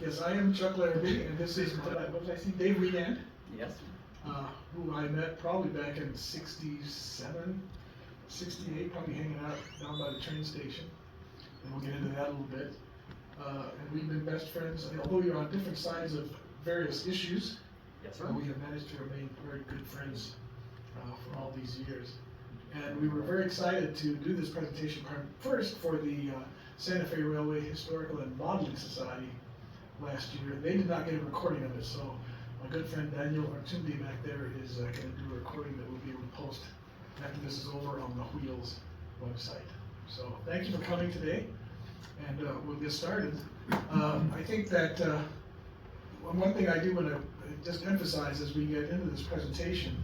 Yes, I am Chuck Larrabee, and this is, what was I see, Dave Wiegand, Yes. who I met probably back in 67, 68, probably hanging out down by the train station. And we'll get into that a little bit. And we've been best friends, and although you're on different sides of various issues, Yes, sir. we have managed to remain very good friends for all these years. And we were very excited to do this presentation first for the Santa Fe Railway Historical and Modeling Society last year. They did not get a recording of it, so my good friend Daniel Artundi back there is going to do a recording that we'll be able to post after this is over on the Wheels website. So thank you for coming today, and we'll get started. I think that one thing I do want to just emphasize as we get into this presentation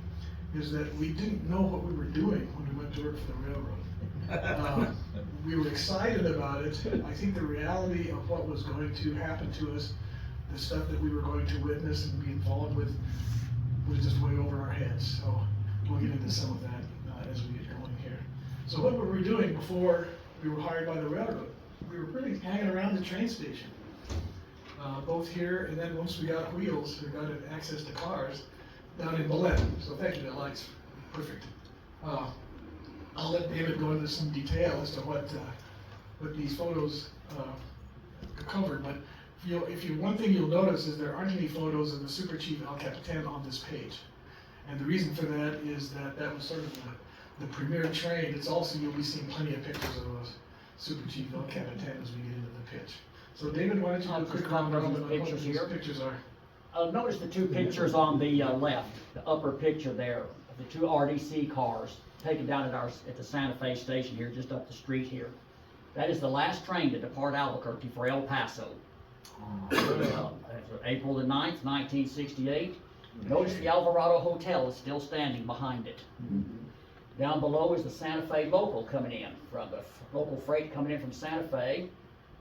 is that we didn't know what we were doing when we went to work for the railroad. We were excited about it. I think the reality of what was going to happen to us, the stuff that we were going to witness and be involved with, was just way over our heads. So we'll get into some of that as we get going here. So what were we doing before we were hired by the railroad? We were really hanging around the train station, both here and then once we got Wheels, we got access to cars down in Millette. So thank you, that light's perfect. I'll let David go into some detail as to what these photos covered, but one thing you'll notice is there aren't any photos of the Super Chief El Capitan on this page. And the reason for that is that was sort of the premier train. It's also, you'll be seeing plenty of pictures of those Super Chief El Capitan as we get into the pitch. So David, why don't you do a quick comment on what these pictures are? Notice the two pictures on the left, the upper picture there, of the two RDC cars taken down at the Santa Fe station here, just up the street here. That is the last train to depart Albuquerque for El Paso. April the 9th, 1968. Notice the Alvarado Hotel is still standing behind it. Down below is the Santa Fe local coming in, from the local freight coming in from Santa Fe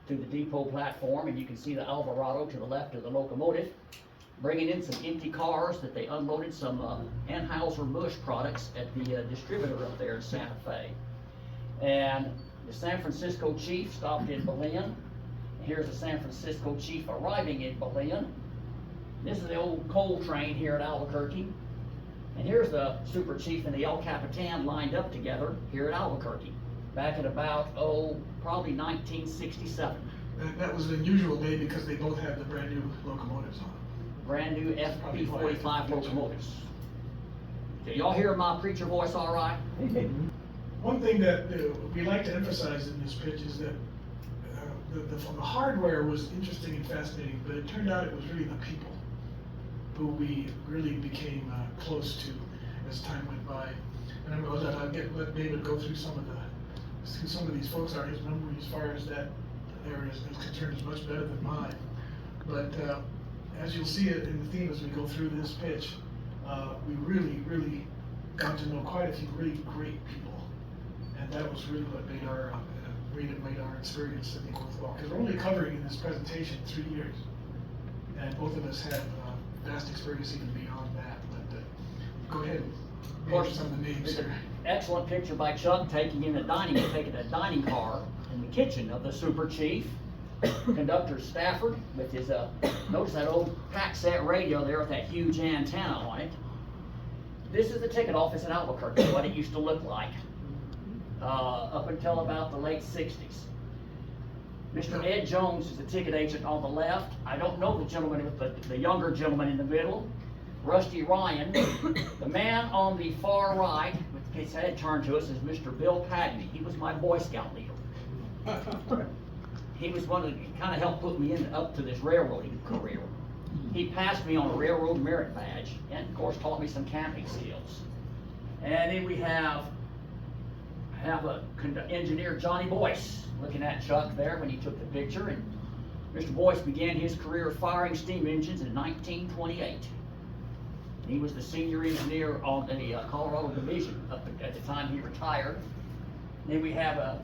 to the depot platform, and you can see the Alvarado to the left of the locomotive, bringing in some empty cars that they unloaded some Anheuser-Busch products at the distributor up there in Santa Fe. And the San Francisco chief stopped in Belen. Here's the San Francisco chief arriving in Belen. This is the old coal train here at Albuquerque. And here's the Super Chief and the El Capitan lined up together here at Albuquerque, back at about, probably 1967. That was an unusual day because they both had the brand new locomotives on. Brand new FP45 locomotives. Can y'all hear my preacher voice all right? One thing that we like to emphasize in this pitch is that the hardware was interesting and fascinating, but it turned out it was really the people who we really became close to as time went by. And I'm going to let David go through some of these folks. His memory as far as that area is concerned is much better than mine. But as you'll see it in the theme as we go through this pitch, we really got to know quite a few really great people. And that was really what made our experience, I think, worthwhile. Because we're only covering in this presentation 3 years. And both of us have vast experience even beyond that. But go ahead. Of course, some of the names here. Excellent picture by Chuck taking a dining car in the kitchen of the Super Chief. Conductor Stafford with his, notice that old pack set radio there with that huge antenna on it. This is the ticket office in Albuquerque, what it used to look like, up until about the late 60s. Mr. Ed Jones is the ticket agent on the left. I don't know the gentleman with the younger gentleman in the middle, Rusty Ryan. The man on the far right, with his head turned to us, is Mr. Bill Padney. He was my Boy Scout leader. He was he kind of helped put me up to this railroading career. He passed me on a railroad merit badge, and of course taught me some camping skills. And then we have engineer Johnny Boyce looking at Chuck there when he took the picture. And Mr. Boyce began his career firing steam engines in 1928. He was the senior engineer on the Colorado Division up at the time he retired. And then we have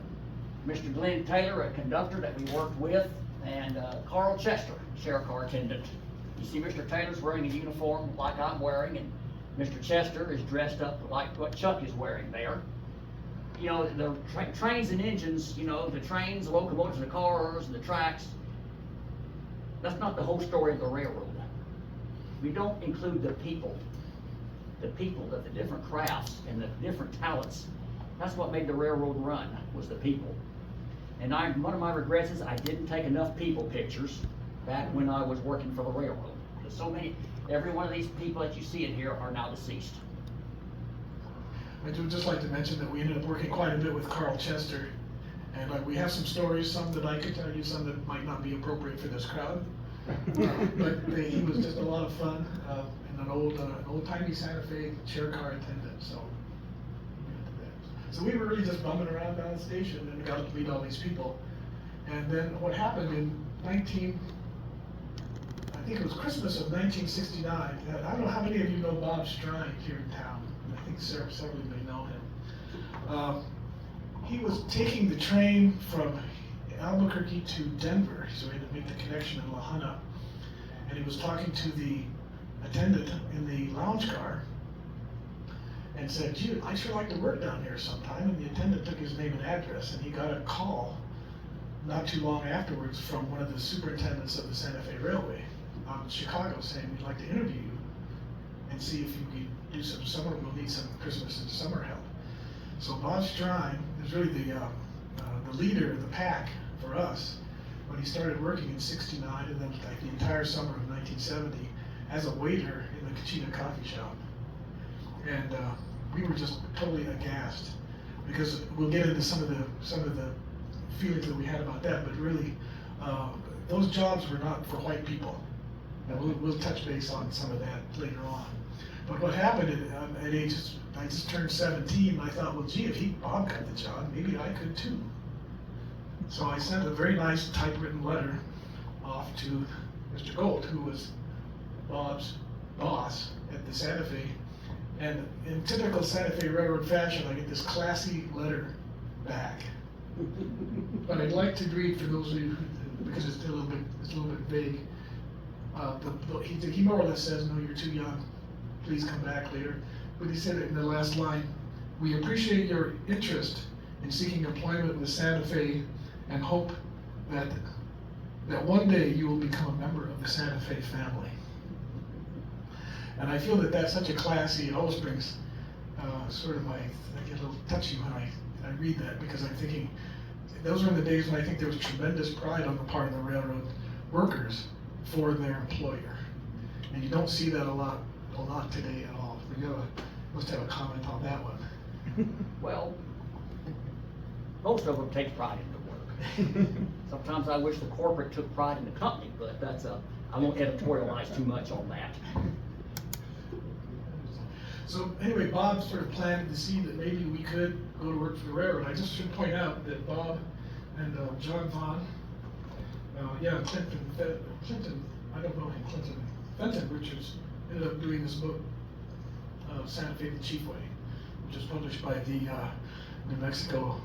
Mr. Glenn Taylor, a conductor that we worked with, and Carl Chester, sheriff car attendant. You see Mr. Taylor's wearing a uniform like I'm wearing, and Mr. Chester is dressed up like what Chuck is wearing there. You know, the trains and engines, you know, the trains, the locomotives, the cars, and the tracks, that's not the whole story of the railroad. We don't include the people of the different crafts and the different talents. That's what made the railroad run, was the people. And one of my regrets is I didn't take enough people pictures back when I was working for the railroad. Because every one of these people that you see in here are now deceased. I would just like to mention that we ended up working quite a bit with Carl Chester. And we have some stories, some that I could tell you, some that might not be appropriate for this crowd. But he was just a lot of fun, and an old-timey Santa Fe chair car attendant, so we were really just bumming around down the station and got to meet all these people. And then what happened in I think it was Christmas of 1969, I don't know how many of you know Bob Strine here in town. I think several of you may know him. He was taking the train from Albuquerque to Denver, so he had to make the connection in La Junta, and he was talking to the attendant in the lounge car and said, "Gee, I'd sure like to work down here sometime." And the attendant took his name and address, and he got a call not too long afterwards from one of the superintendents of the Santa Fe Railway out in Chicago saying, "We'd like to interview you and see if you could do some summer, we'll need some Christmas and summer help." So Bob Strine is really the leader of the pack for us when he started working in '69, and then like the entire summer of 1970 as a waiter in the Kachina coffee shop. And we were just totally aghast, because we'll get into some of the feelings that we had about that, but really those jobs were not for white people, and we'll touch base on some of that later on. But what happened at I just turned 17, and I thought, well, gee, if Bob got the job, maybe I could too. So I sent a very nice typewritten letter off to Mr. Gold, who was Bob's boss at the Santa Fe. And in typical Santa Fe Railroad fashion, I get this classy letter back. But I'd like to read for those of you, because it's a little bit vague. He more or less says, "No, you're too young. Please come back later." But he said it in the last line: "We appreciate your interest in seeking employment with Santa Fe and hope that one day you will become a member of the Santa Fe family." And I feel that that's such a classy, it always brings I get a little touchy when I read that, because I'm thinking, those were in the days when I think there was tremendous pride on the part of the railroad workers for their employer. And you don't see that a lot today at all. We must have a comment on that one. Well, most of them take pride in their work. Sometimes I wish the corporate took pride in the company, but I won't editorialize too much on that. So anyway, Bob sort of planted the seed that maybe we could go to work for the railroad. I just should point out that Bob and John Vaughn, Clinton, I don't know him, Fenton Richards, ended up doing this book, Santa Fe the Chief Way, which was published by the New Mexico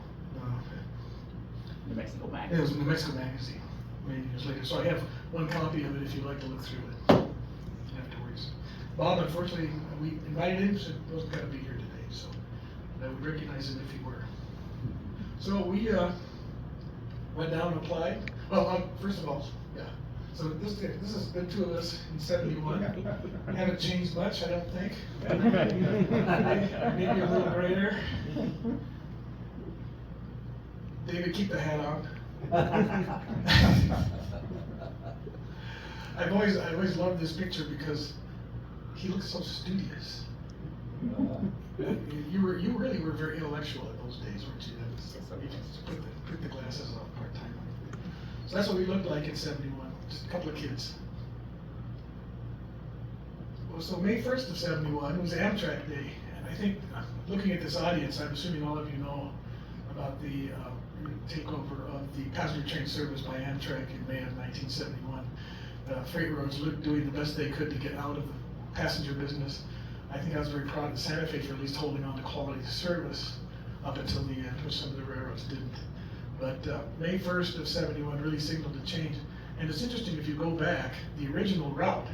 Magazine. It was New Mexico Magazine many years later. So I have one copy of it if you'd like to look through it afterwards. Bob, unfortunately, we invited him, so he wasn't going to be here today, so I would recognize him if he were. So we went down and applied. Well, first of all, so this has been two of us in '71. We haven't changed much, I don't think. Maybe a little greater. David, keep the hat on. I've always loved this picture because he looks so studious. You really were very intellectual in those days, weren't you? You just put the glasses on part-time. So that's what we looked like in '71, just a couple of kids. Well, so May 1st of '71 was Amtrak Day, and I think, looking at this audience, I'm assuming all of you know about the takeover of the passenger train service by Amtrak in May of 1971. Freight roads doing the best they could to get out of the passenger business. I think I was very proud of Santa Fe for at least holding on to quality service up until the end, which some of the railroads didn't. But May 1st of '71 really signaled a change. And it's interesting, if you go back, the original route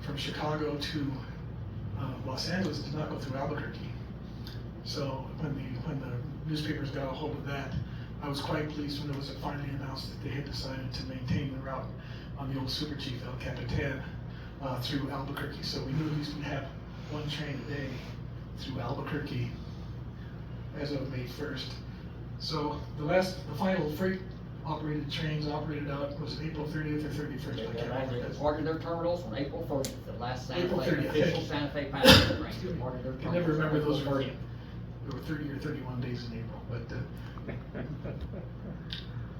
from Chicago to Los Angeles did not go through Albuquerque. So when the newspapers got a hold of that, I was quite pleased when it was finally announced that they had decided to maintain the route on the old Super Chief El Capitan through Albuquerque. So we knew at least we'd have one train a day through Albuquerque as of May 1st. So the final freight operated trains operated out was April 30th or 31st. I can't remember. They departed their terminals on April 30th, the last Santa April Fe, 30th, official okay. Santa Fe passenger train departed their I terminals. never remember on those April were, 30th. there were 30 or 31 days in April, but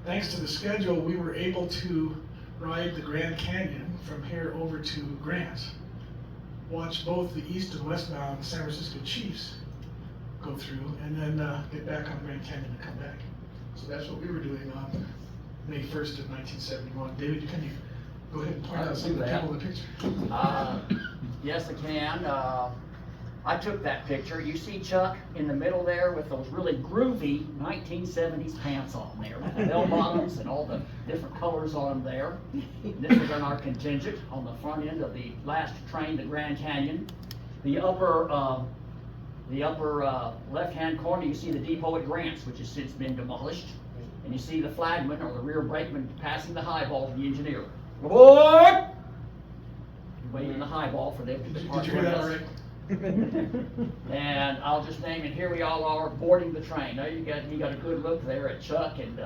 thanks to the schedule, we were able to ride the Grand Canyon from here over to Grant, watch both the east and westbound San Francisco Chiefs go through, and then get back on Grand Canyon and come back. So that's what we were doing on May 1st of 1971. David, can you go ahead and point out some of the people in the picture? Yes, I can. I took that picture. You see Chuck in the middle there with those really groovy 1970s pants on there, with the bell bottoms and all the different colors on them there. This is on our contingent on the front end of the last train to Grand Canyon. The upper left-hand corner, you see the depot at Grants, which has since been demolished. And you see the flagman or the rear brakeman passing the highball to the engineer. Report! Waiting the highball for them to depart. Did you hear that all right? And I'll just name it, here we all are boarding the train. Now you got a good look there at Chuck and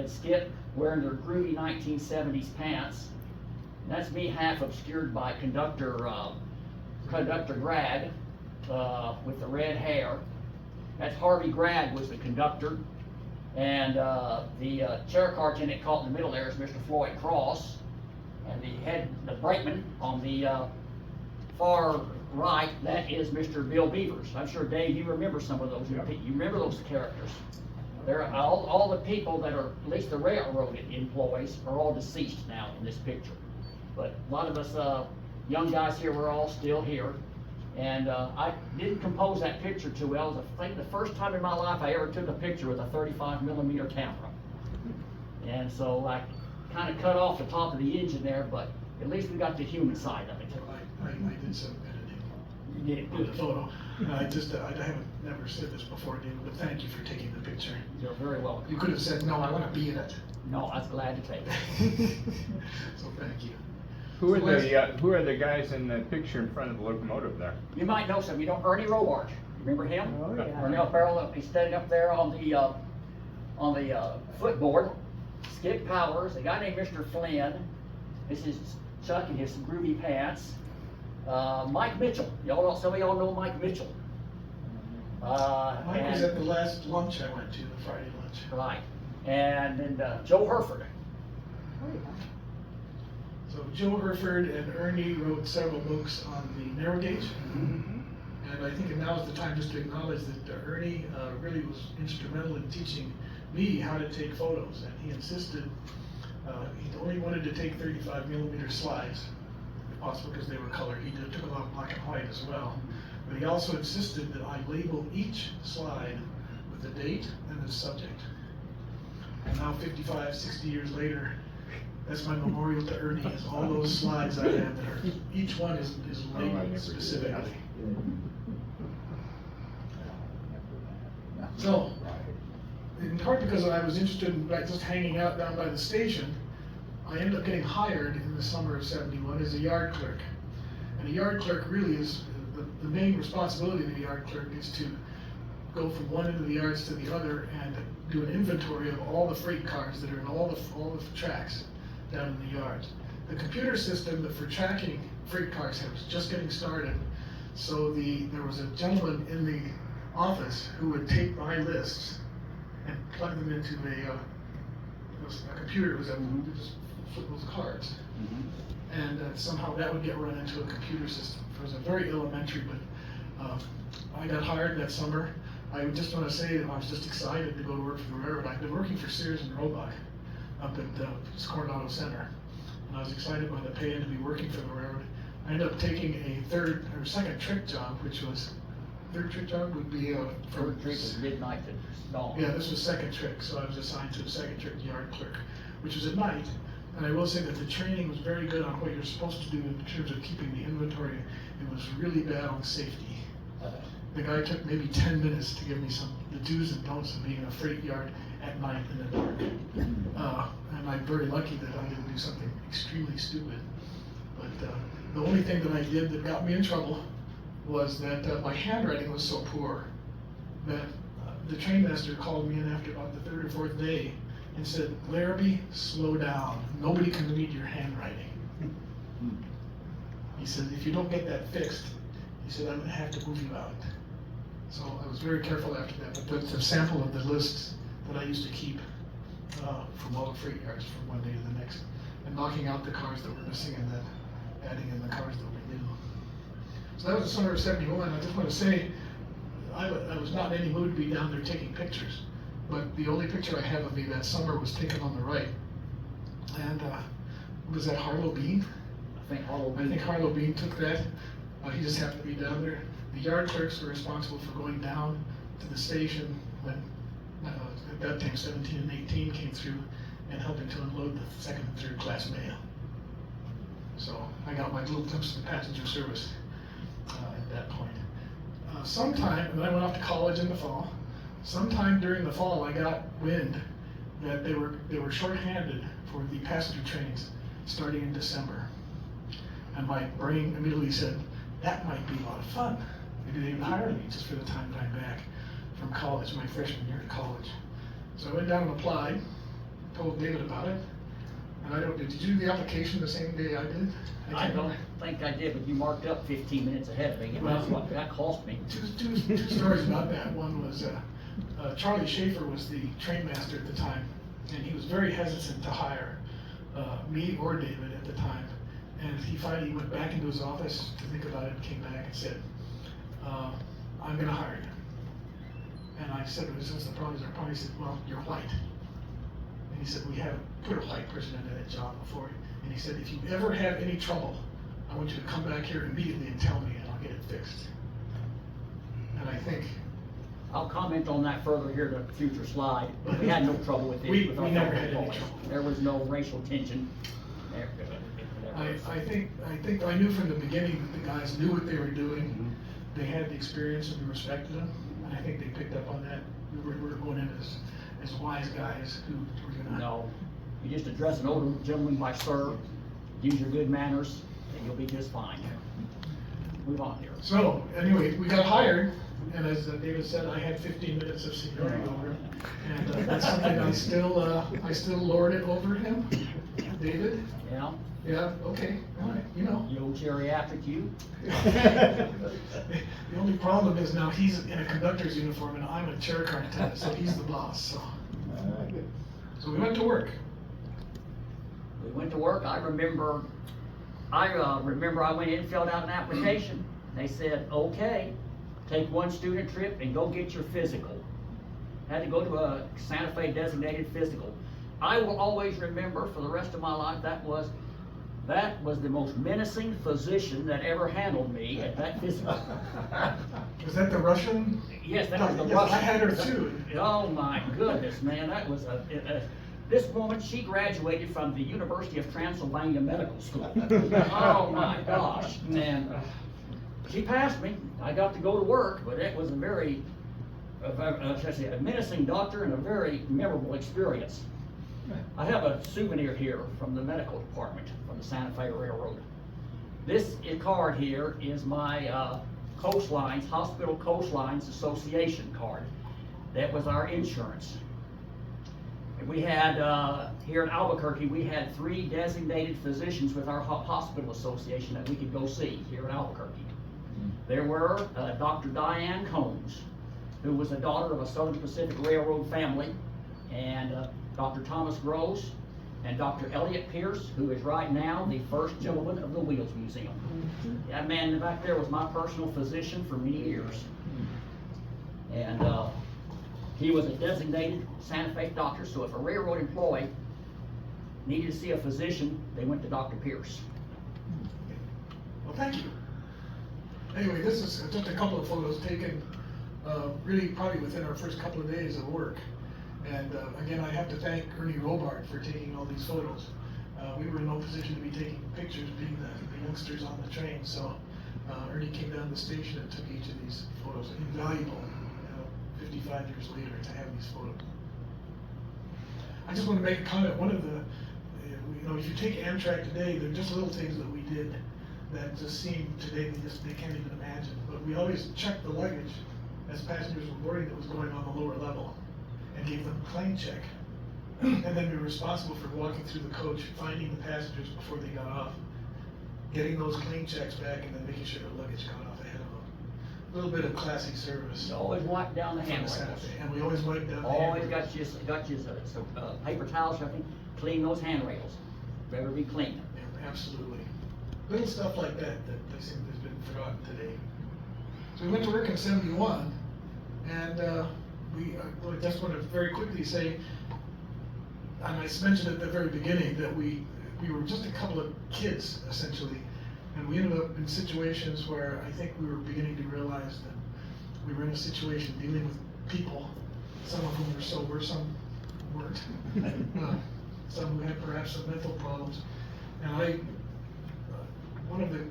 Skip wearing their groovy 1970s pants. And that's me half obscured by conductor Grad with the red hair. That's Harvey Grad was the conductor. And the chair car attendant caught in the middle there is Mr. Floyd Cross. And the brakeman on the far right, that is Mr. Bill Beavers. I'm sure, Dave, you remember some of those. Yep. You remember those characters. They're all the people that are, at least the railroad employees, are all deceased now in this picture. But a lot of us young guys here, we're all still here. And I didn't compose that picture too well. It was, I think, the first time in my life I ever took a picture with a 35mm camera. And so I kind of cut off the top of the engine there, but at least we got the human side of it. I did some editing. You did For the photo. I haven't never said this before, David, but thank you for taking the picture. You're very welcome. You could have said, no, I want to be in it. No, I was glad to take it. So thank you. Who are the guys in the picture in front of the locomotive there? You might know some. You know Ernie Robart. Remember him? Oh, yeah. Ernie O'Farrell. He's standing up there on the footboard. Skip Powers. A guy named Mr. Flynn. This is Chuck in his groovy pants. Mike Mitchell. Some of y'all know Mike Mitchell. Mike was at the last lunch I went to, the Friday lunch. Right. And then Joe Herford. So Joe Herford and Ernie wrote several books on the narrow gauge. And I think now is the time just to acknowledge that Ernie really was instrumental in teaching me how to take photos. And he insisted, he only wanted to take 35mm slides, if possible, because they were color. He took a lot of black and white as well. But he also insisted that I label each slide with the date and the subject. And now 55, 60 years later, that's my memorial to Ernie, is all those slides I have that are, each one is labeled specifically. So, in part because I was interested in just hanging out down by the station, I ended up getting hired in the summer of '71 as a yard clerk. And a yard clerk really is, the main responsibility of the yard clerk is to go from one end of the yards to the other and do an inventory of all the freight cars that are in all the tracks down in the yards. The computer system that for tracking freight cars was just getting started, so there was a gentleman in the office who would take my lists and plug them into a computer. It was just flip those cards, and somehow that would get run into a computer system. It was a very elementary, but I got hired that summer. I just want to say that I was just excited to go to work for the railroad. I've been working for Sears and Roebuck up at Coronado Center, and I was excited by the pay and to be working for the railroad. I ended up taking a second trick job, which was, third trick job would be Third trick was midnight to dawn. yeah, this was second trick, so I was assigned to a second trick yard clerk, which was at night. And I will say that the training was very good on what you're supposed to do in terms of keeping the inventory. It was really bad on safety. The guy took maybe 10 minutes to give me the do's and don'ts of being in a freight yard at night in the dark. And I'm very lucky that I didn't do something extremely stupid. But the only thing that I did that got me in trouble was that my handwriting was so poor that the trainmaster called me in after about the third or fourth day and said, "Larrabee, slow down. Nobody can read your handwriting." He said, "If you don't get that fixed," he said, "I'm going to have to move you out." So I was very careful after that. But that's a sample of the lists that I used to keep from all the freight yards from one day to the next, and knocking out the cars that were missing and then adding in the cars that we knew. So that was the summer of '71. I just want to say, I was not in any mood to be down there taking pictures, but the only picture I have of me that summer was taken on the right. And was that Harlow Bean? I think Harlow Bean took that. He just happened to be down there. The yard clerks were responsible for going down to the station when, at that time, 17 and 18 came through and helping to unload the second and third class mail. So I got my little glimpse of the passenger service at that point. Sometime, and then I went off to college in the fall. Sometime during the fall, I got wind that they were short-handed for the passenger trains starting in December. And my brain immediately said, that might be a lot of fun. Maybe they would hire me just for the time that I'm back from college, my freshman year in college. So I went down and applied, told David about it. And I don't, did you do the application the same day I did? I don't think I did, but you marked up 15 minutes ahead of me, and that's what that cost me. Two stories about that. One was Charlie Schaefer was the trainmaster at the time, and he was very hesitant to hire me or David at the time. And he finally went back into his office to think about it and came back and said, "I'm going to hire you." And I said, "What's the problem?" He said, "Well, you're white." And he said, "We haven't put a white person into that job before." And he said, "If you ever have any trouble, I want you to come back here immediately and tell me, and I'll get it fixed." And I think I'll comment on that further here in a future slide. We had no trouble with it. We with our never fellow had any employees. trouble. There was no racial tension. I think I knew from the beginning that the guys knew what they were doing. They had the experience and we respected them, and I think they picked up on that. We were going in as wise guys who were gonna. No, you just address an older gentleman by sir, use your good manners, and you'll be just fine. Move on here. So anyway, we got hired, and as David said, I had 15 minutes of seniority over him, and that's something I still lord it over him. David. Yeah. Yeah, okay, all right, you know. You old geriatric, you. The only problem is now he's in a conductor's uniform and I'm a chair car attendant, so he's the boss, so. So we went to work. We went to work. I remember I went in and filled out an application. They said, okay, take one student trip and go get your physical. Had to go to a Santa Fe designated physical. I will always remember for the rest of my life that was the most menacing physician that ever handled me at that physical. Was that the Russian? Yes, that was the Yes, Russian. I had her too. Oh my goodness, man, that was this woman, she graduated from the University of Transylvania Medical School. Oh my gosh, and she passed me. I got to go to work, but it was a very, a menacing doctor and a very memorable experience. I have a souvenir here from the medical department from the Santa Fe Railroad. This card here is my Hospital Coastlines Association card. That was our insurance. And we had, here in Albuquerque, we had 3 designated physicians with our hospital association that we could go see here in Albuquerque. There were Dr. Diane Combs, who was the daughter of a Southern Pacific Railroad family, and Dr. Thomas Gross, and Dr. Elliott Pierce, who is right now the first gentleman of the Wheels Museum. That man back there was my personal physician for many years. And he was a designated Santa Fe doctor, so if a railroad employee needed to see a physician, they went to Dr. Pierce. Well, thank you. Anyway, this is just a couple of photos taken really probably within our first couple of days of work. And again, I have to thank Ernie Robart for taking all these photos. We were in no position to be taking pictures, being the youngsters on the train, so Ernie came down to the station and took each of these photos. Invaluable, 55 years later, to have these photos. I just want to make a comment. One of the, if you take Amtrak today, there are just little things that we did that just seem today they can't even imagine. But we always checked the luggage as passengers were boarding that was going on the lower level, and gave them a claim check. And then we were responsible for walking through the coach, finding the passengers before they got off, getting those claim checks back, and then making sure the luggage got off ahead of them. A little bit of classy service. Always wipe down the from the handrails. Santa Fe, and we always wipe down the Always handrails. got you some paper towels, something, clean those handrails. Better be clean. Yeah, absolutely. Little stuff like that I think has been forgotten today. So we went to work in '71, and I just want to very quickly say, and I mentioned at the very beginning that we were just a couple of kids essentially, and we ended up in situations where I think we were beginning to realize that we were in a situation dealing with people, some of whom were sober, some weren't, some who had perhaps some mental problems, and one of the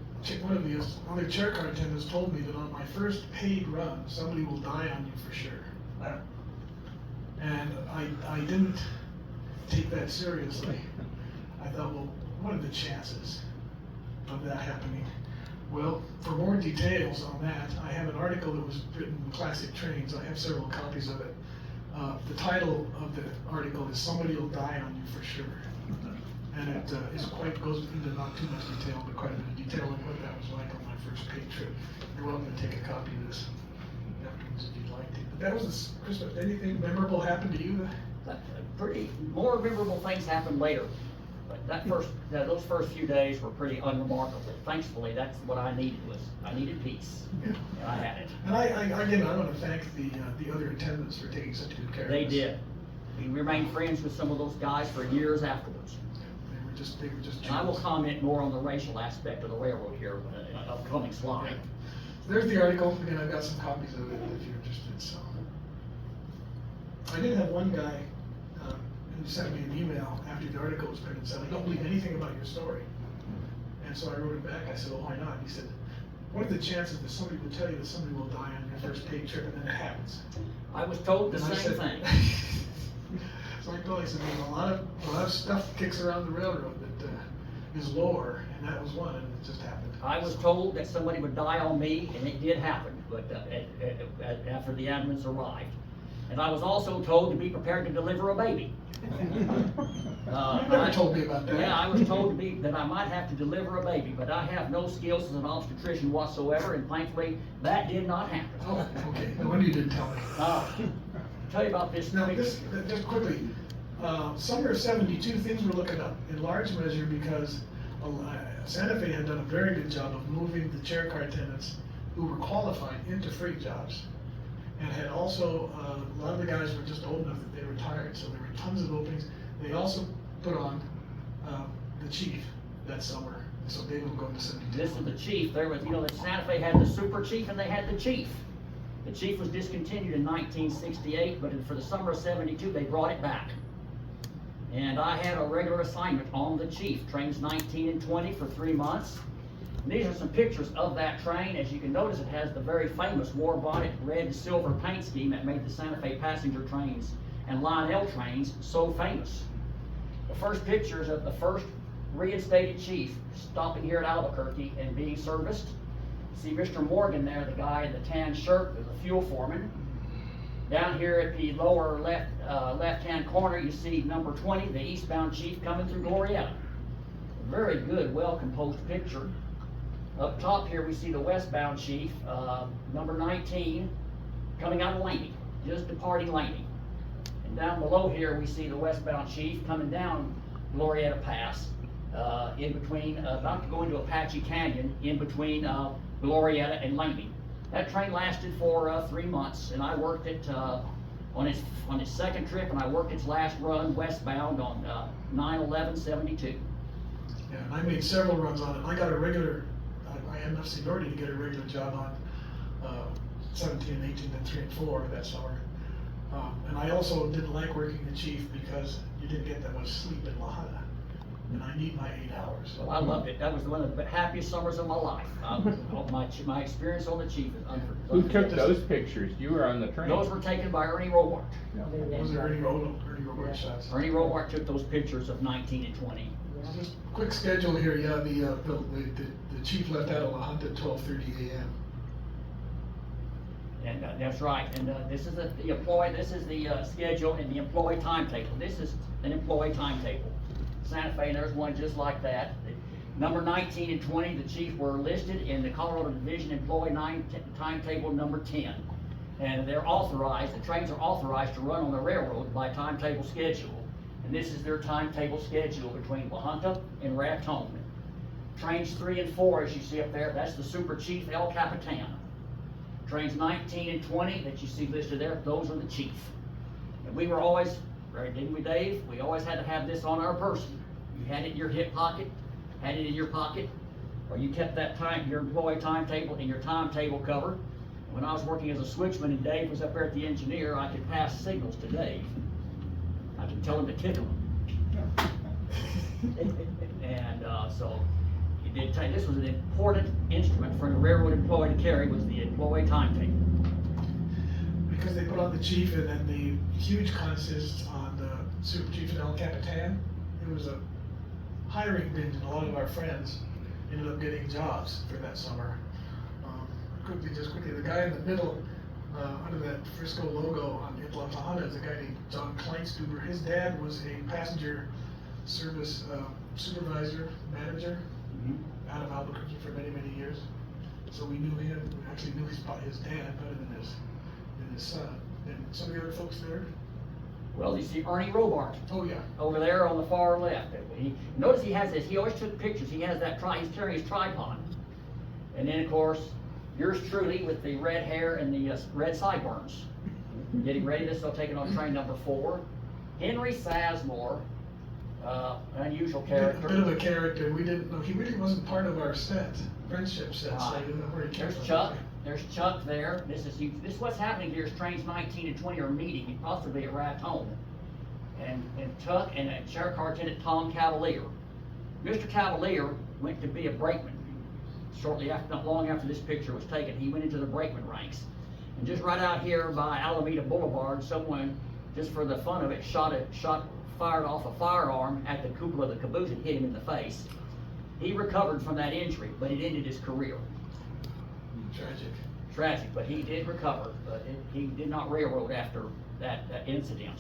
other chair car attendants told me that on my first paid run, somebody will die on you for sure. And I didn't take that seriously. I thought, well, what are the chances of that happening? Well, for more details on that, I have an article that was written in Classic Trains. I have several copies of it. The title of the article is "Somebody Will Die on You for Sure." And it goes into not too much detail, but quite a bit of detail on what that was like on my first paid trip. You're welcome to take a copy of this afterwards if you'd like to. But that was this Christmas. Anything memorable happened to you? More memorable things happened later. But those first few days were pretty unremarkable. Thankfully, that's what I needed peace. Yeah. And I had it. And I want to thank the other attendants for taking such good care of us. They did. We remained friends with some of those guys for years afterwards. They were just. And I will comment more on the racial aspect of the railroad here in an upcoming slide. Yeah. There's the article. Again, I've got some copies of it if you're interested. So, I did have one guy who sent me an email after the article was printed and said, "I don't believe anything about your story." And so I wrote him back. I said, "Well, why not?" He said, "What are the chances that somebody will tell you that somebody will die on your first paid trip, and then it happens?" I was told the And I same said- thing. So I told him, I said, "There's a lot of stuff kicks around the railroad that is lower, and that was one, and it just happened." I was told that somebody would die on me, and it did happen, but after the ambulance arrived. And I was also told to be prepared to deliver a baby. You never told me about that. Yeah, I was told that I might have to deliver a baby, but I have no skills as an obstetrician whatsoever, and thankfully, that did not happen. Oh, okay. No wonder you didn't tell me. Tell you about this. Now, just quickly, summer of '72, things were looking up in large measure because Santa Fe had done a very good job of moving the chair car attendants who were qualified into freight jobs, and had also a lot of the guys were just old enough that they retired, so there were tons of openings. They also put on the chief that summer, so David will go into '72. This was the chief. There was, the Santa Fe had the super chief and they had the chief. The chief was discontinued in 1968, but for the summer of '72, they brought it back. And I had a regular assignment on the chief, trains 19 and 20 for 3 months. And these are some pictures of that train. As you can notice, it has the very famous war bonnet red and silver paint scheme that made the Santa Fe passenger trains and Line L trains so famous. The first pictures of the first reinstated chief stopping here at Albuquerque and being serviced. See Mr. Morgan there, the guy in the tan shirt, is a fuel foreman. Down here at the lower left-hand corner, you see number 20, the eastbound chief coming through Glorieta. Very good, well-composed picture. Up top here, we see the westbound chief, number 19, coming out of Laney, just departing Laney. And down below here, we see the westbound chief coming down Glorieta Pass, in between, about to go into Apache Canyon, in between Glorieta and Laney. That train lasted for 3 months, and I worked it on its second trip, and I worked its last run westbound on 9/11/72. Yeah, and I made several runs on it. I got a regular, I had enough seniority to get a regular job on 17 and 18 and 3 and 4 that summer. And I also didn't like working the chief because you didn't get that much sleep in La Habra. and I need my 8 hours. Well, I loved it. That was one of the happiest summers of my life. My experience on the Chief is Who took unforgettable. those pictures? You were on the train. Those were taken by Ernie Robart. Those are Ernie Robart shots. Ernie Robart took those pictures of 19 and 20. Just quick schedule here, yeah, the chief left out of La Junta at 12:30 a.m. And that's right. And this is the employee. This is the schedule and the employee timetable. This is an employee timetable. Santa Fe, and there's one just like that. Number 19 and 20, the chief were listed in the Colorado Division Employee Timetable number 10. And they're authorized, the trains are authorized to run on the railroad by timetable schedule. And this is their timetable schedule between La Junta and Raton. Trains 3 and 4, as you see up there, that's the Super Chief El Capitan. Trains 19 and 20 that you see listed there, those are the chief. And we were always, right, didn't we, Dave? We always had to have this on our person. You had it in your hip pocket, had it in your pocket, or you kept that time, your employee timetable in your timetable cover. When I was working as a switchman and Dave was up there at the engineer, I could pass signals to Dave. I could tell him to kick him. And so he did take, this was an important instrument for the railroad employee to carry, was the employee timetable. Because they put on the chief and then the huge consist on the Super Chief and El Capitan. It was a hiring binge, and a lot of our friends ended up getting jobs for that summer. Quickly, the guy in the middle, under that Frisco logo on the La Junta is a guy named John Kleinstuber. His dad was a passenger service supervisor, manager out of Albuquerque for many, many years. So we knew him. We actually knew his dad better than his son. And some of the other folks there. Well, you see Ernie Robart. Oh yeah. Over there on the far left. Notice he has this, he always took pictures, he has that he's carrying his tripod. And then of course, yours truly with the red hair and the red sideburns. Getting ready, this will take it on train number 4. Henry Sasmore, unusual character. A bit of a character. We didn't know, he really wasn't part of our friendship set, so I didn't know where he came There's from. Chuck. There's Chuck there. This is what's happening here is trains 19 and 20 are meeting, possibly at Raton. And Chuck and Sheriff Car Attendant Tom Cavalier. Mr. Cavalier went to be a brakeman. Shortly after, not long after this picture was taken, he went into the brakeman ranks. And just right out here by Alameda Boulevard, someone, just for the fun of it, fired off a firearm at the cupola of the caboose and hit him in the face. He recovered from that injury, but it ended his career. Tragic, but he did recover, but he did not railroad after that incident.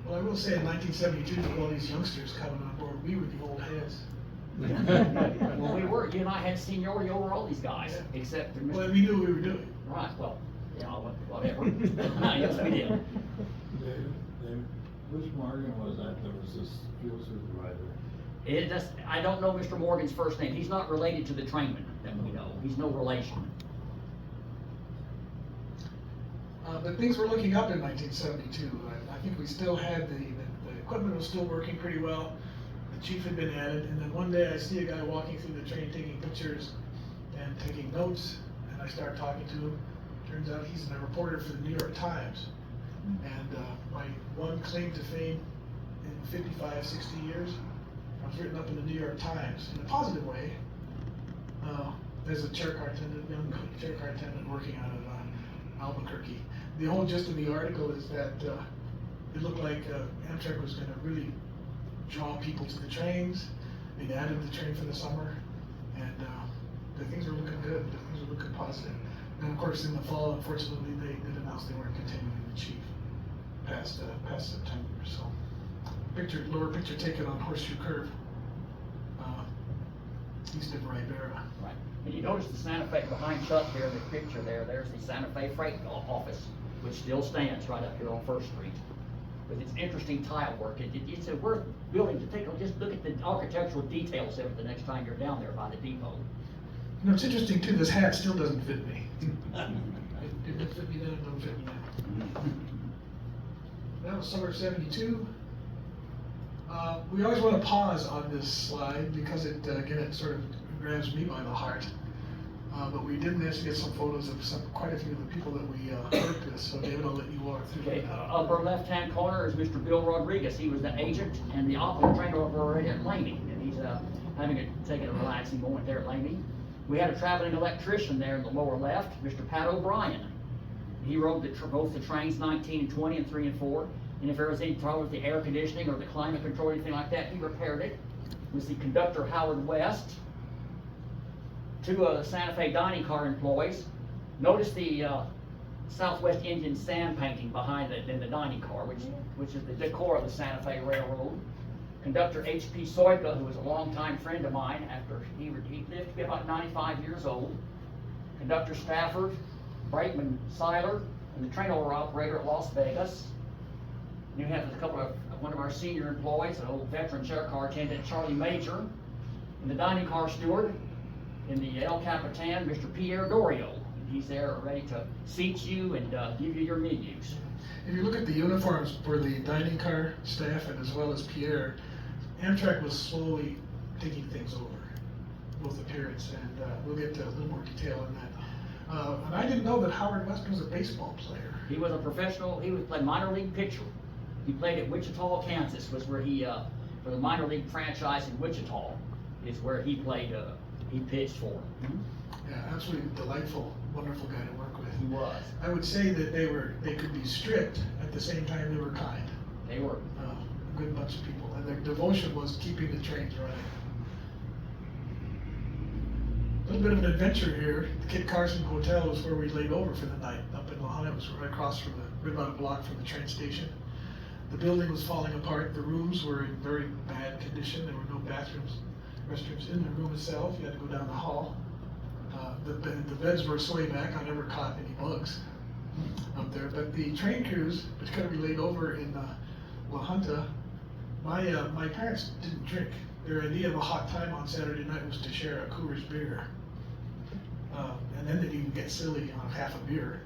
Well, I will say in 1972, with all these youngsters coming on board, we were the old heads. Well, we were, you and I had seniority over all these guys, Yeah. except for Mr. Well, we knew what we were doing. Right, well, you know, whatever. Yes, we did. Which Morgan was that was this fuel supervisor? I don't know Mr. Morgan's first name. He's not related to the trainman that we know. He's no relation. But things were looking up in 1972. I think we still had the equipment was still working pretty well. The chief had been added, and then one day I see a guy walking through the train taking pictures and taking notes, and I start talking to him. Turns out he's a reporter for the New York Times. And my one claim to fame in 55, 60 years, I was written up in the New York Times in a positive way. There's a young chair car attendant working out of Albuquerque. The whole gist of the article is that it looked like Amtrak was going to really draw people to the trains. They'd added the train for the summer, and the things were looking good. The things were looking positive. And of course, in the fall, unfortunately, they did announce they weren't continuing the chief past September. So, lower picture taken on Horseshoe Curve, east of Ribera. Right. And you notice the Santa Fe behind Chuck there in the picture there. There's the Santa Fe Freight office, which still stands right up here on First Street. With its interesting tile work, it's a worth building to take. Just look at the architectural details of it the next time you're down there by the depot. You know, it's interesting too. This hat still doesn't fit me. It didn't fit me then. It doesn't fit me now. That was summer of '72. We always want to pause on this slide because it sort of grabs me by the heart. But we did manage to get some photos of quite a few of the people that we worked with. So David, I'll let you walk through. Okay, upper left-hand corner is Mr. Bill Rodriguez. He was the agent and the operator trainer over at Laney. And was taking a relaxing moment there at Larrabee. We had a traveling electrician there in the lower left, Mr. Pat O'Brien. He rode both the trains 19 and 20 and 3 and 4. And if there was any trouble with the air conditioning or the climate control or anything like that, he repaired it. Was the conductor Howard West. Two of the Santa Fe dining car employees. Notice the Southwest Indian sand painting behind it in the dining car, which is the decor of the Santa Fe Railroad. Conductor H.P. Soika, who was a longtime friend of mine after he lived to be about 95 years old. Conductor Stafford, brakeman Seiler, and the train owner operator at Las Vegas. And you have one of our senior employees, an old veteran chair car attendant, Charlie Major, and the dining car steward in the El Capitan, Mr. Pierre Dorio. He's there ready to seat you and give you your menus. If you look at the uniforms for the dining car staff and as well as Pierre, Amtrak was slowly taking things over, both appearance, and we'll get to a little more detail on that. And I didn't know that Howard West was a baseball player. He was a professional, he was playing minor league pitcher. He played at Wichita, Kansas, was where he, for the minor league franchise in Wichita, is where he played, he pitched for. Yeah, absolutely delightful, wonderful guy to work with. He was. I would say that they could be strict, at the same time they were kind. They were. A good bunch of people, and their devotion was keeping the trains running. A little bit of an adventure here. The Kit Carson Hotel was where we laid over for the night up in Lahana. It was right across from right about a block from the train station. The building was falling apart. The rooms were in very bad condition. There were no restrooms in the room itself. You had to go down the hall. The beds were sway back. I never caught any bugs up there. But the train crews, which could be laid over in La Junta, my parents didn't drink. Their idea of a hot time on Saturday night was to share a Coors beer. And then they'd even get silly on half a beer.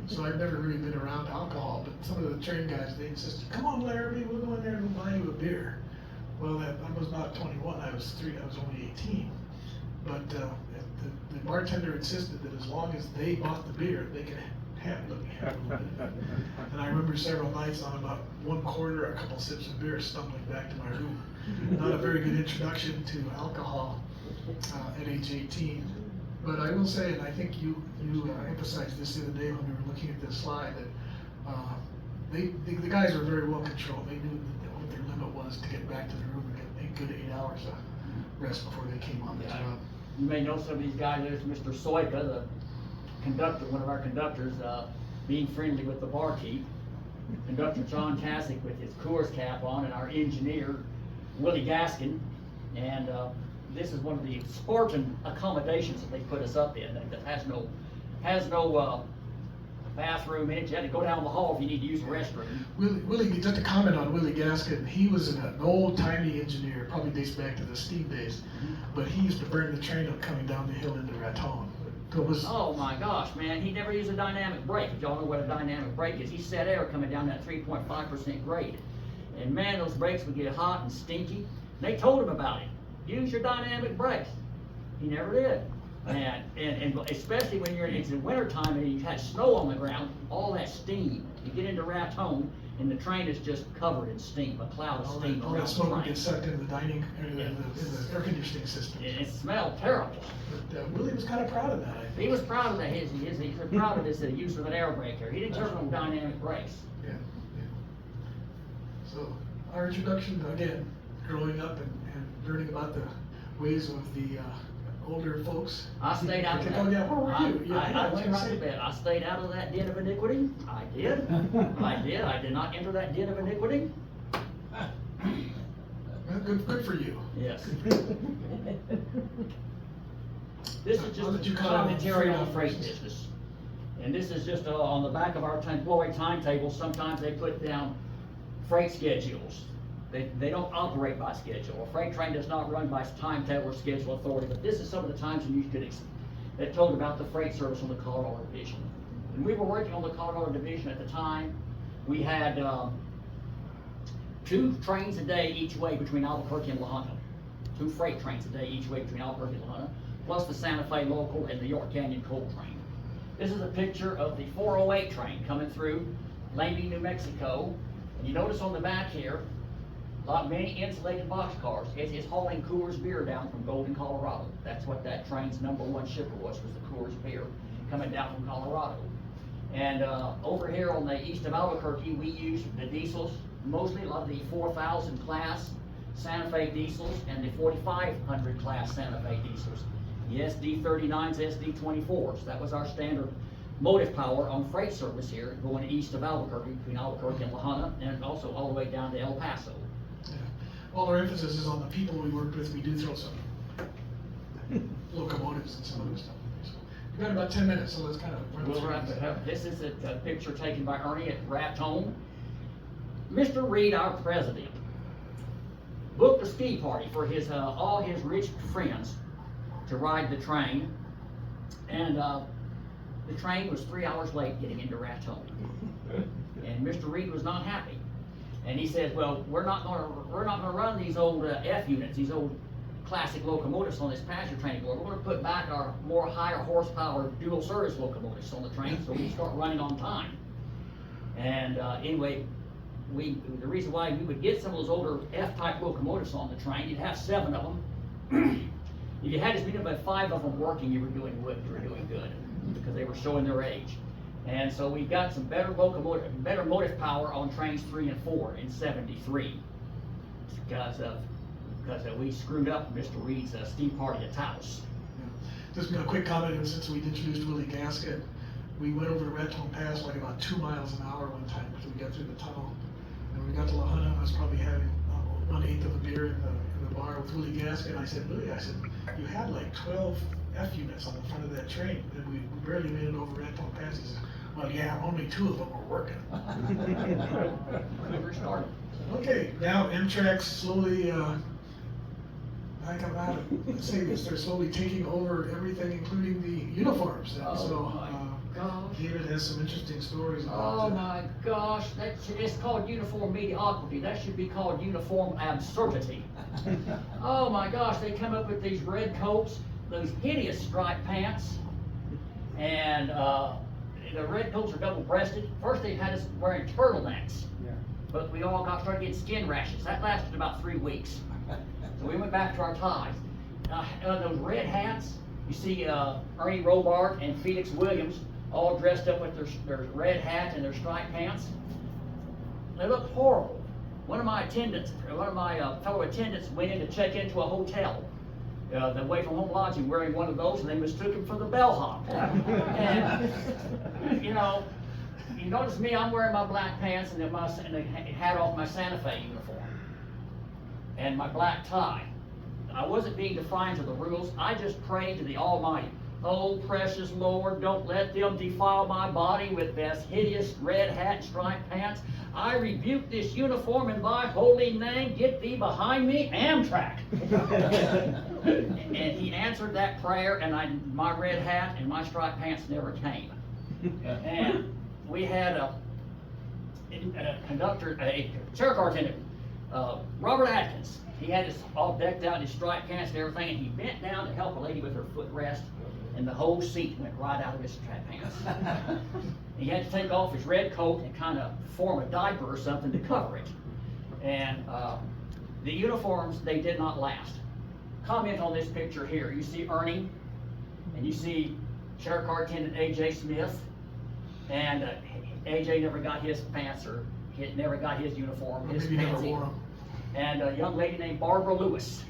So I've never really been around alcohol, but some of the train guys, they insisted, come on Larrabee, we'll go in there and we'll buy you a beer. Well, I was not 21, I was only 18. But the bartender insisted that as long as they bought the beer, they could let me have a little bit. And I remember several nights on about 1/4, a couple sips of beer, stumbling back to my room. Not a very good introduction to alcohol at age 18. But I will say, and I think you emphasized this the other day when we were looking at this slide, that the guys were very well controlled. They knew what their limit was to get back to the room and get a good 8 hours of rest before they came on the job. You may know some of these guys. There's Mr. Soika, the conductor, one of our conductors, being friendly with the barkeep. Conductor John Kasich with his Coors cap on, and our engineer, Willie Gaskin. And this is one of the Spartan accommodations that they put us up in that has no bathroom in it. You had to go down the hall if you need to use the restroom. Willie, just a comment on Willie Gaskin. He was an old-timey engineer, probably dates back to the steam days, but he used to burn the train up coming down the hill into Raton. Oh my gosh, man, he never used a dynamic brake. If y'all know what a dynamic brake is, he set air coming down that 3.5% grade. And man, those brakes would get hot and stinky. They told him about it. Use your dynamic brakes. He never did. And especially when it's in winter time and you've had snow on the ground, all that steam. You get into Raton and the train is just covered in steam, a cloud of steam. All that smoke would get sucked into the dining, in the air conditioning system. It smelled terrible. But Willie was kind of proud of that, I think. He was proud of that. He was proud of his use of an air brake there. He didn't turn on dynamic brakes. Yeah. So our introduction, again, growing up and learning about the ways of the older folks. I stayed out of that. Oh yeah, where were you? I stayed out of that den of iniquity. I did. I did not enter that den of iniquity. Well, good for you. Yes. This is just a commentary on freight business. And this is just on the back of our employee timetable. Sometimes they put down freight schedules. They don't operate by schedule. A freight train does not run by timetable or schedule authority, but this is some of the times when you could that told about the freight service on the Colorado Division. When we were working on the Colorado Division at the time, we had 2 trains a day each way between Albuquerque and La Junta. 2 freight trains a day each way between Albuquerque and La Junta, plus the Santa Fe local and the York Canyon coal train. This is a picture of the 408 train coming through Larrabee, New Mexico. And you notice on the back here, many insulated boxcars. It's hauling Coors beer down from Golden, Colorado. That's what that train's #1 shipper was the Coors beer coming down from Colorado. And over here on the east of Albuquerque, we use the diesels, mostly a lot of the 4000 class Santa Fe diesels and the 4500 class Santa Fe diesels. The SD39s, SD24s. That was our standard motive power on freight service here, going east of Albuquerque, between Albuquerque and La Junta, and also all the way down to El Paso. Yeah. All our emphasis is on the people we worked with. We do throw some locomotives and some other stuff. So we've got about 10 minutes, so let's kind of run We'll through wrap this. it up. This is a picture taken by Ernie at Raton. Mr. Reed, our president, booked a ski party for his all his rich friends to ride the train, and the train was 3 hours late getting into Raton, and Mr. Reed was not happy, and he said, "Well, we're not gonna run these old F units, these old classic locomotives on this passenger train anymore. We're gonna put back our more higher horsepower dual service locomotives on the train so we can start running on time." And anyway, the reason why we would get some of those older F-type locomotives on the train, you'd have 7 of them. If you had as many as 5 of them working, you were doing good, because they were showing their age. And so we got some better motive power on trains 3 and 4 in '73, because we screwed up Mr. Reed's steam party at Taos. Yeah. Just a quick comment, and since we introduced Willie Gasket, we went over to Raton Pass like about 2 miles an hour one time after we got through the tunnel. And we got to La Junta, I was probably having 1/8 of a beer in the bar with Willie Gasket. I said, "Willie," I said, "you had like 12 F units on the front of that train, and we barely made it over Raton Pass." He said, "Well, yeah, only 2 of them were working." Never started. Okay, now Amtrak's slowly, I come out and say this, they're slowly taking over everything, including the uniforms. And Oh so, my gosh. David has some interesting stories about Oh my gosh, it's called uniform mediocrity. That should be called uniform absurdity. Oh my gosh, they come up with these red coats, those hideous striped pants, and the red coats are double-breasted. First they had us wearing turtlenecks, but we all started getting skin rashes. That lasted about 3 weeks. So we went back to our ties. Those red hats, you see Ernie Robart and Felix Williams all dressed up with their red hat and their striped pants. They look horrible. One of my fellow attendants went in to check into a hotel, the away from home lodging, wearing one of those, and they mistook him for the bellhop. And you notice me, I'm wearing my black pants and the hat off my Santa Fe uniform, and my black tie. I wasn't being defiant of the rules. I just prayed to the Almighty. "Oh, precious Lord, don't let them defile my body with this hideous red hat and striped pants. I rebuke this uniform in thy holy name. Get thee behind me, Amtrak." And he answered that prayer, and my red hat and my striped pants never came. And we had a chair car attendant, Robert Atkins. He had his all decked out in his striped pants and everything, and he bent down to help a lady with her footrest, and the whole seat went right out of his striped pants. He had to take off his red coat and kind of form a diaper or something to cover it. And the uniforms, they did not last. Comment on this picture here. You see Ernie, and you see chair car attendant A.J. Smith, and A.J. never got his pants, or he never got his uniform, Or his maybe never pants wore either. 'em. And a young lady named Barbara Lewis.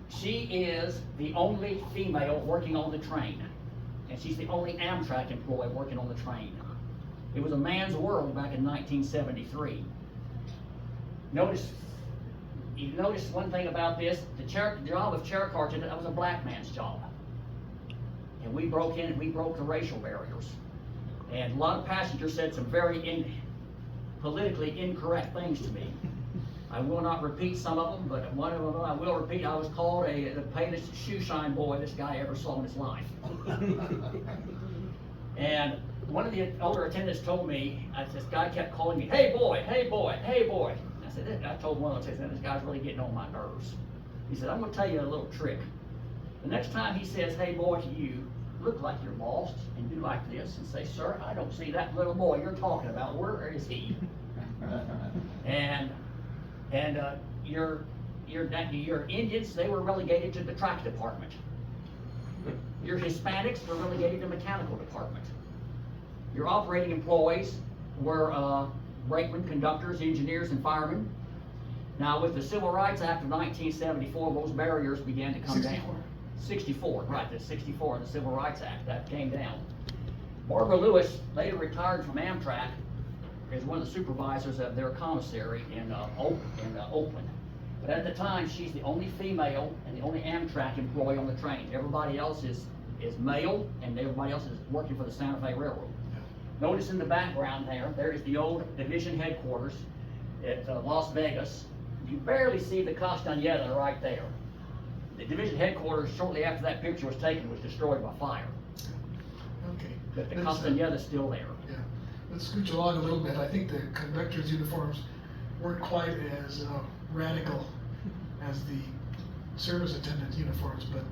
She is the only female working on the train, and she's the only Amtrak employee working on the train. It was a man's world back in 1973. You notice one thing about this, the job of chair car attendant, that was a black man's job. And we broke in and we broke the racial barriers. And a lot of passengers said some very politically incorrect things to me. I will not repeat some of them, but one of them I will repeat. I was called the palest shoe shine boy this guy ever saw in his life. And one of the older attendants told me, this guy kept calling me, "Hey boy, hey boy, hey boy." I told one of them, "This guy's really getting on my nerves." He said, "I'm going to tell you a little trick. The next time he says, 'Hey boy' to you, look like you're lost and do like this and say, 'Sir, I don't see that little boy you're talking about. Where is he?'" And your Indians, they were relegated to the track department. Your Hispanics were relegated to mechanical department. Your operating employees were brakemen, conductors, engineers, and firemen. Now, with the Civil Rights Act of 1974, those barriers began to come 64. down. 64, right, the 64, the Civil Rights Act, that came down. Barbara Lewis later retired from Amtrak as one of the supervisors of their commissary in Oakland. But at the time, she's the only female and the only Amtrak employee on the train. Everybody else is male, and everybody else is working for the Santa Fe Railroad. Notice in the background there is the old division headquarters at Las Vegas. You barely see the Castañeda right there. The division headquarters, shortly after that picture was taken, was destroyed by fire. Okay. But the Let's, Castañeda's still there. Yeah, let's scooch along a little bit. I think the conductors' uniforms weren't quite as radical as the service attendant uniforms, but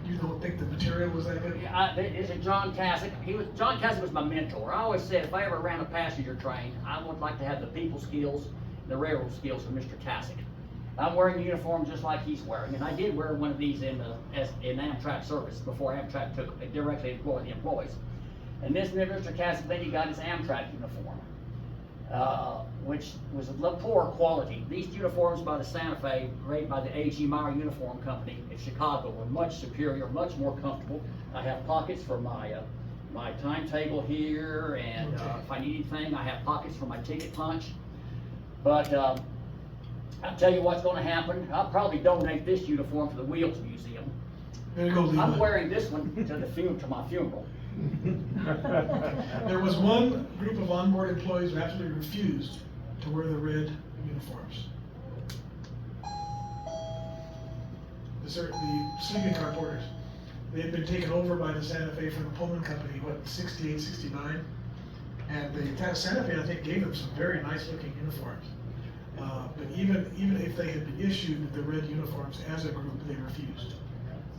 you don't think the material was that good? Yeah, this is John Cassock. John Cassock was my mentor. I always said if I ever ran a passenger train, I would like to have the people skills, the railroad skills of Mr. Cassock. I'm wearing a uniform just like he's wearing, and I did wear one of these in Amtrak service before Amtrak directly employed the employees. And this Mr. Cassock, then he got his Amtrak uniform, which was of poor quality. These uniforms by the Santa Fe, made by the A.G. Meyer Uniform Company in Chicago, were much superior, much more comfortable. I have pockets for my timetable here, and if I need anything, I have pockets for my ticket punch. But I'll tell you what's going to happen. I'll probably donate this uniform to the Wheels Museum. There you go, Leland. I'm wearing this one to my funeral. There was one group of onboard employees who absolutely refused to wear the red uniforms. The sleeping car porters. They had been taken over by the Santa Fe from the Pullman Company, 68, 69? And the Santa Fe, I think, gave them some very nice looking uniforms. But even if they had been issued the red uniforms as a group, they refused.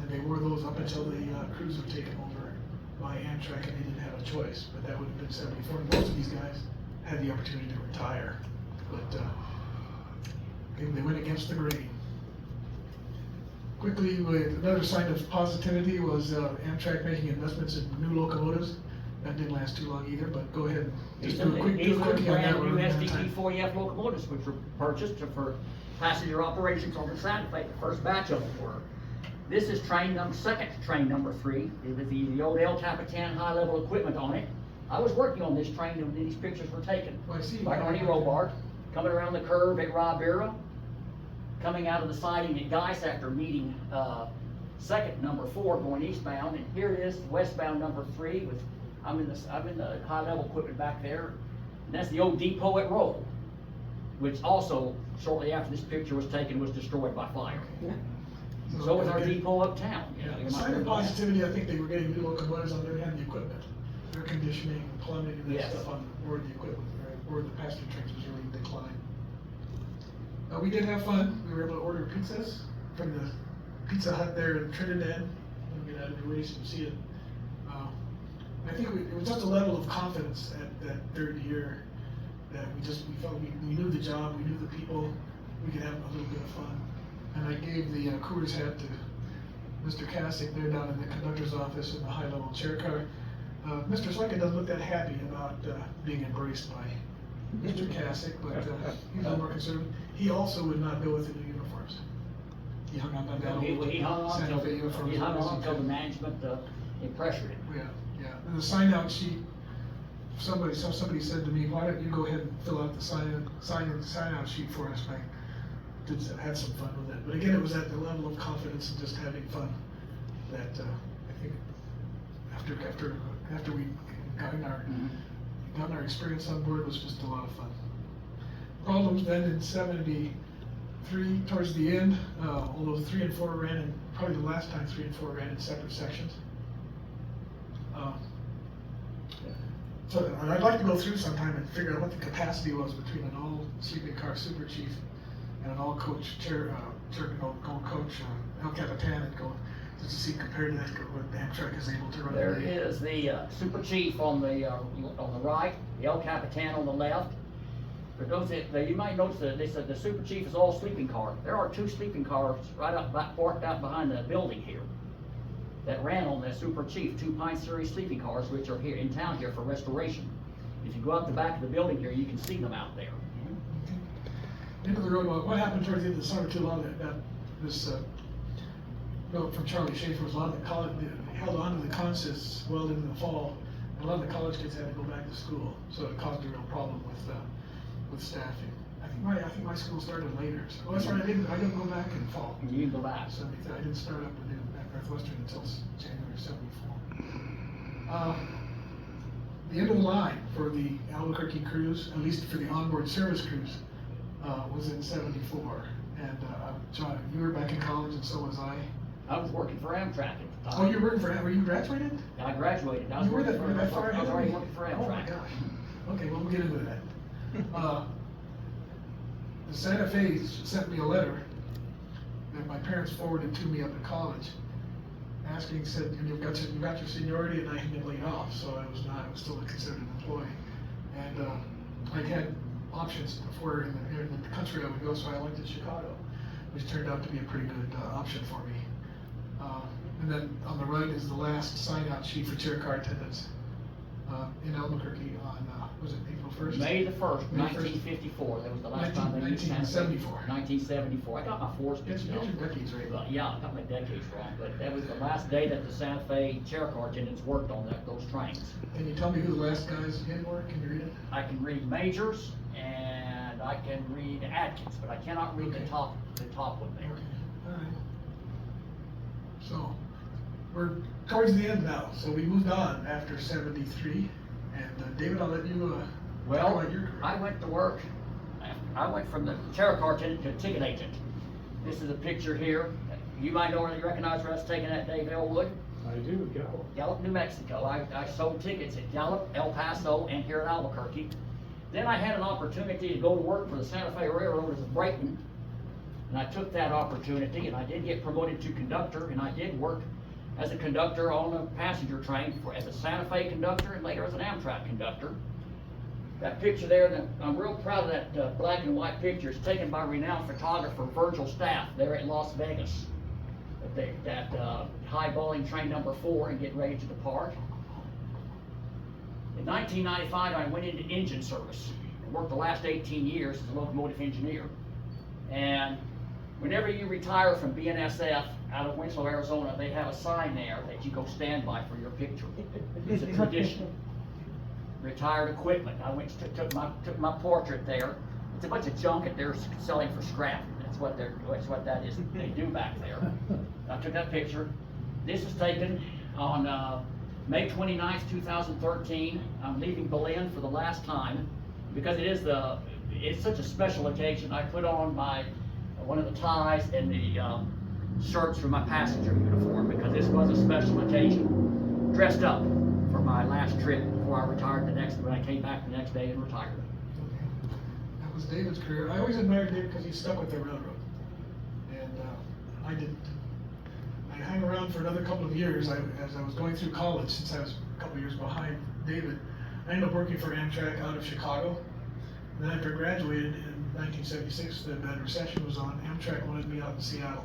And they wore those up until the crews were taken over by Amtrak, and they didn't have a choice. But that would have been 74. Most of these guys had the opportunity to retire, but they went against the grain. Quickly, another sign of positivity was Amtrak making investments in new locomotives. That didn't last too long either, but go ahead and just do a quickie on that brand new one. SDT 40F locomotives, which were purchased for passenger operations on the Santa Fe. The first batch of them were. This is second train number 3. It was the old El Capitan high-level equipment on it. I was working on this train when these pictures were taken. Oh, I see. By Arnie Robart, coming around the curve at Ribera, coming out of the siding at Geis after meeting second number 4 going eastbound, and here it is westbound number 3 with I'm in the high-level equipment back there, and that's the old depot at Roll, which also shortly after this picture was taken was destroyed by fire. So was our depot uptown. Yeah, a sign of positivity, I think they were getting new locomotives on there and the equipment, air conditioning, plumbing, and that Yes. stuff on board the equipment, board the passenger trains was really in decline. We did have fun. We were able to order pizzas from the Pizza Hut there in Trinidad. We'll get out of the way so you can see it. I think it was just a level of confidence at that third year that we felt we knew the job, we knew the people, we could have a little bit of fun. And I gave the Coors hat to Mr. Cassock there down in the conductor's office in the high-level chair car. Mr. Slunkin doesn't look that happy about being embraced by Mr. Cassock, but he's a little more conservative. He also would not go with the new uniforms. He hung on that old He hung on Santa Fe uniforms. until the management pressured him. Yeah. And the sign-out sheet, somebody said to me, why don't you go ahead and fill out the sign-out sheet for us? And I had some fun with it. But again, it was at the level of confidence and just having fun that I think after we gotten our experience on board, was just a lot of fun. Problems then in 73, towards the end, although 3 and 4 ran in, probably the last time 3 and 4 ran in separate sections. So I'd like to go through sometime and figure out what the capacity was between an all sleeping car Super Chief and an all coach going coach El Capitan, and going just to see compared to that what Amtrak is able to run. There is the Super Chief on the right, the El Capitan on the left. For those that, you might notice that they said the Super Chief is all sleeping car. There are 2 sleeping cars right up, parked out behind the building here that ran on the Super Chief, 2 Pine Series sleeping cars, which are here in town here for restoration. If you go out the back of the building here, you can see them out there. End of the road, what happened towards the end of the summer too long, this note from Charlie Schaefer was a lot of the college, they held on to the consists well into the fall, and a lot of the college kids had to go back to school, so it caused a real problem with staffing. I think my school started later, so, oh, that's right, I didn't go back in fall. You can go back. I didn't start up at Northwestern until January '74. The end of the line for the Albuquerque cruise, at least for the onboard service cruise, was in '74. And John, you were back in college, and so was I. I was working for Amtrak at the time. Oh, you were working for Amtrak? Were you graduated? I graduated. I was You were working that far I ahead was of already me? working for Oh my Amtrak. gosh. Okay, well, we'll get into that. The Santa Fe sent me a letter that my parents forwarded to me up at college, asking, said, you've got your seniority, and I had been laid off, so I was still considered an employee. And I had options before in the country I would go, so I went to Chicago, which turned out to be a pretty good option for me. And then on the right is the last sign-out sheet for chair car attendants in Albuquerque on, was it April 1st? May the 1st, May 1st. 1954. That was the last time they used Santa Fe. 1974. 1974. I got my fours Get mixed your up. decades right. Yeah, I got my decades wrong, but that was the last day that the Santa Fe chair car attendants worked on those trains. Can you tell me who the last guys again were? Can you read it? I can read Majors and I can read Atkins, but I cannot read Okay. the top one there. Okay, all right. So, we're towards the end now, so we moved on after '73, and David, I'll let you talk Well, about your career. I went to work. I went from the chair car attendant to ticket agent. This is a picture here. You might already recognize where I was taken that day, Elwood. I do, go. Gallup, New Mexico. I sold tickets at Gallup, El Paso, and here at Albuquerque. Then I had an opportunity to go to work for the Santa Fe Railroad as a brakeman, and I took that opportunity, and I did get promoted to conductor, and I did work as a conductor on a passenger train as a Santa Fe conductor and later as an Amtrak conductor. That picture there, I'm real proud of that black and white picture. It's taken by renowned photographer Virgil Staff there at Las Vegas. That high-balling train number 4 and getting ready to depart. In 1995, I went into engine service and worked the last 18 years as a locomotive engineer. And whenever you retire from BNSF out of Winslow, Arizona, they have a sign there that you go stand by for your picture. It's a tradition. Retired equipment. I went took my portrait there. It's a bunch of junk that they're selling for scrap. That's what that is. They do back there. I took that picture. This was taken on May 29th, 2013. I'm leaving Berlin for the last time because it's such a special occasion. I put on one of the ties and the shirts for my passenger uniform because this was a special occasion. Dressed up for my last trip before I retired when I came back the next day and retired. Okay. That was David's career. I always admired David because he stuck with the railroad, and I didn't. I hung around for another couple of years as I was going through college, since I was a couple of years behind David. I ended up working for Amtrak out of Chicago. And then after I graduated in 1976, the bad recession was on. Amtrak wanted me out in Seattle.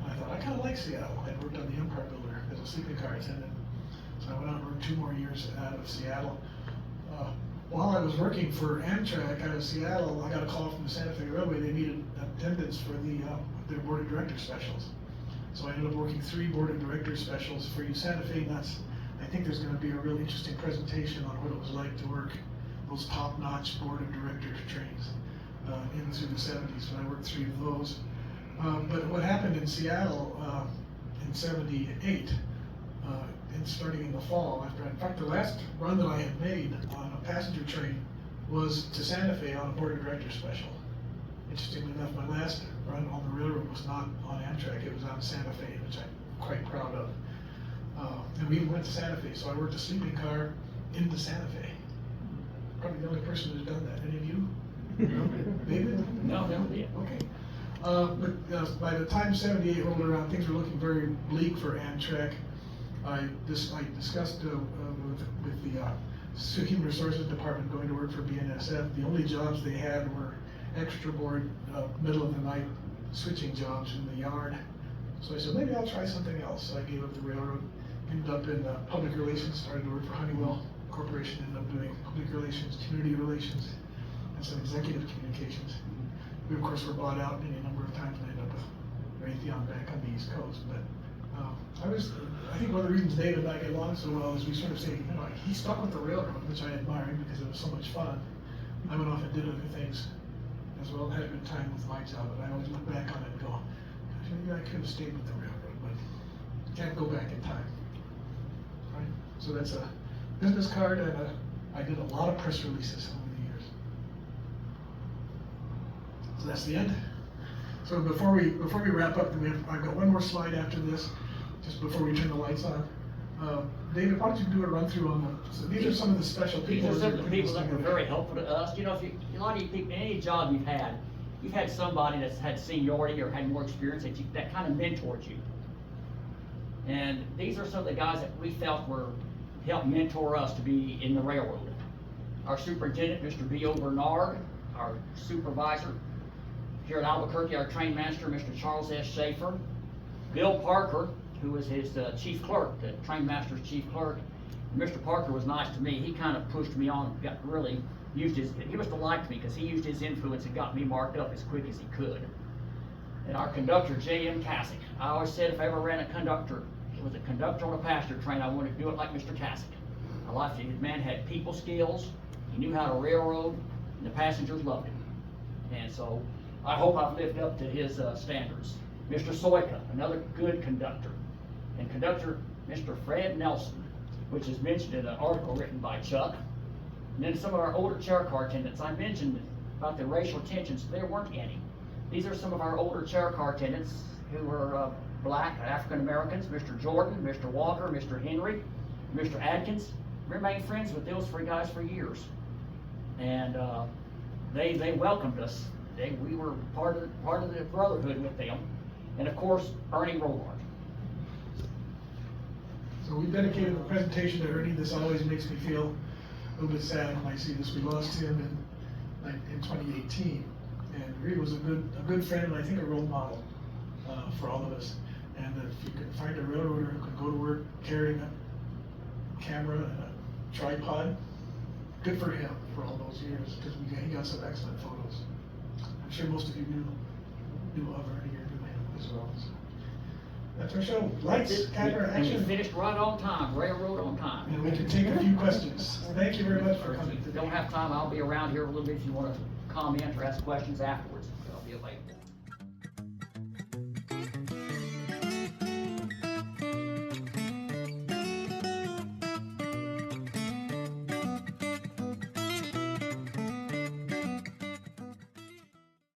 And I thought, I kind of like Seattle. I'd worked on the Empire Builder as a sleeping car attendant. So I went out and worked 2 more years out of Seattle. While I was working for Amtrak out of Seattle, I got a call from the Santa Fe Railway. They needed attendants for their board of directors specials. So I ended up working 3 board of directors specials for you Santa Fe nuts. I think there's going to be a real interesting presentation on what it was like to work those top-notch board of directors trains into the 70s when I worked 3 of those. But what happened in Seattle in '78, and starting in the fall, in fact, the last run that I had made on a passenger train was to Santa Fe on a board of directors special. Interestingly enough, my last run on the railroad was not on Amtrak, it was on Santa Fe, which I'm quite proud of. And we went to Santa Fe, so I worked a sleeping car into Santa Fe. Probably the only person who's done that. Any of you? No? David? No. Okay. But by the time '78 rolled around, things were looking very bleak for Amtrak. I discussed with the Human Resources Department going to work for BNSF. The only jobs they had were extra board, middle of the night switching jobs in the yard. So I said, maybe I'll try something else. So I gave up the railroad, ended up in public relations, started to work for Honeywell Corporation, ended up doing public relations, community relations, and some executive communications. We of course were bought out any number of times and ended up with Raytheon back on the East Coast. But I think one of the reasons Dave and I get along so well is we sort of say, you know, he stuck with the railroad, which I admired because it was so much fun. I went off and did other things as well, had a good time with my job, but I always look back on it and go, gosh, maybe I could have stayed with the railroad, but can't go back in time. Right? So that's a business card, and I did a lot of press releases over the years. So that's the end. So before we wrap up, I've got one more slide after this, just before we turn the lights on. David, why don't you do a run through on the, so these are some of the special These people. are some of the people that were very helpful to us. You know, if a lot of you people, any job you've had somebody that's had seniority or had more experience that kind of mentored you. And these are some of the guys that we felt helped mentor us to be in the railroad. Our superintendent, Mr. B.O. Bernard, our supervisor here at Albuquerque, our train master, Mr. Charles S. Schaefer, Bill Parker, who was his chief clerk, the train master's chief clerk. Mr. Parker was nice to me. He kind of pushed me on, he must have liked me because he used his influence and got me marked up as quick as he could. And our conductor, J.M. Cassick. I always said if I ever ran a conductor, it was a conductor on a passenger train, I wanted to do it like Mr. Cassick. I liked it. The man had people skills, he knew how to railroad, and the passengers loved him. And so I hope I've lived up to his standards. Mr. Soika, another good conductor. And conductor, Mr. Fred Nelson, which is mentioned in an article written by Chuck. And then some of our older chair car attendants. I mentioned about the racial tensions, there weren't any. These are some of our older chair car attendants who were black, African Americans, Mr. Jordan, Mr. Walker, Mr. Henry, Mr. Adkins. Remained friends with those three guys for years. And they welcomed us. We were part of the brotherhood with them. And of course, Ernie Rollard. So we dedicated the presentation to Ernie. This always makes me feel a little bit sad when I see this. We lost him in 2018, and he was a good friend and I think a role model for all of us. And if you can find a railroader who can go to work carrying a camera and a tripod, good for him for all those years, because he got some excellent photos. I'm sure most of you knew of Ernie or knew him as well. So that's our show. Lights, camera, And we action. finished right on time, railroad on time. And we can take a few questions. Thank you very much for coming If you today. don't have time, I'll be around here a little bit if you want to comment or ask questions afterwards. I'll be available.